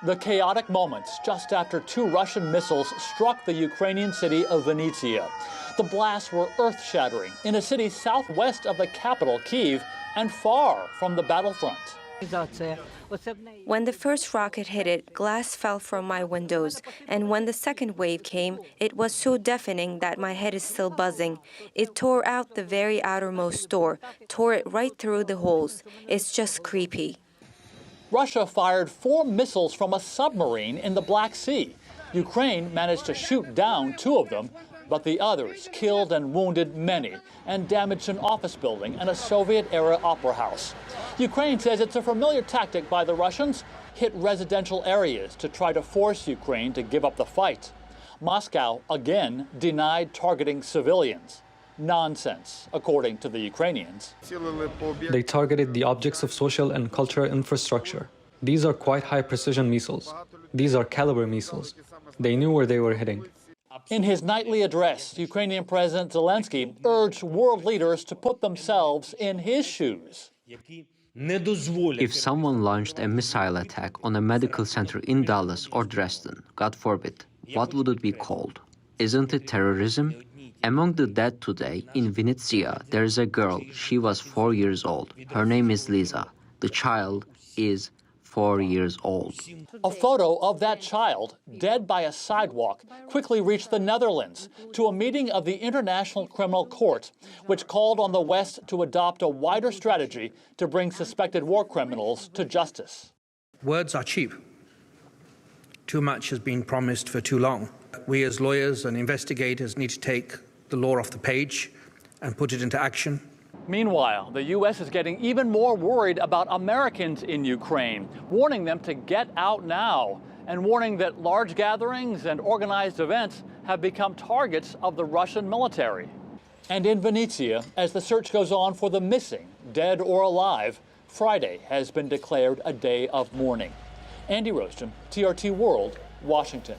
The chaotic moments just after 2 Russian missiles struck the Ukrainian city of Vinnytsia. The blasts were earth-shattering in a city southwest of the capital, Kyiv, and far from the battlefront. When the first rocket hit it, glass fell from my windows. And when the second wave came, it was so deafening that my head is still buzzing. It tore out the very outermost door, tore it right through the holes. It's just creepy. Russia fired 4 missiles from a submarine in the Black Sea. Ukraine managed to shoot down 2 of them, but the others killed and wounded many and damaged an office building and a Soviet-era opera house. Ukraine says it's a familiar tactic by the Russians, hit residential areas to try to force Ukraine to give up the fight. Moscow again denied targeting civilians. Nonsense, according to the Ukrainians. They targeted the objects of social and cultural infrastructure. These are quite high-precision missiles. These are caliber missiles. They knew where they were hitting. In his nightly address, Ukrainian President Zelensky urged world leaders to put themselves in his shoes. If someone launched a missile attack on a medical center in Dallas or Dresden, God forbid, what would it be called? Isn't it terrorism? Among the dead today in Vinnytsia, there is a girl. She was 4 years old. Her name is Lisa. The child is 4 years old. A photo of that child, dead by a sidewalk, quickly reached the Netherlands to a meeting of the International Criminal Court, which called on the West to adopt a wider strategy to bring suspected war criminals to justice. Words are cheap. Too much has been promised for too long. We as lawyers and investigators need to take the law off the page and put it into action. Meanwhile, the U.S. is getting even more worried about Americans in Ukraine, warning them to get out now, and warning that large gatherings and organized events have become targets of the Russian military. And in Vinnytsia, as the search goes on for the missing, dead or alive, Friday has been declared a day of mourning. Andy Roaston, TRT World, Washington.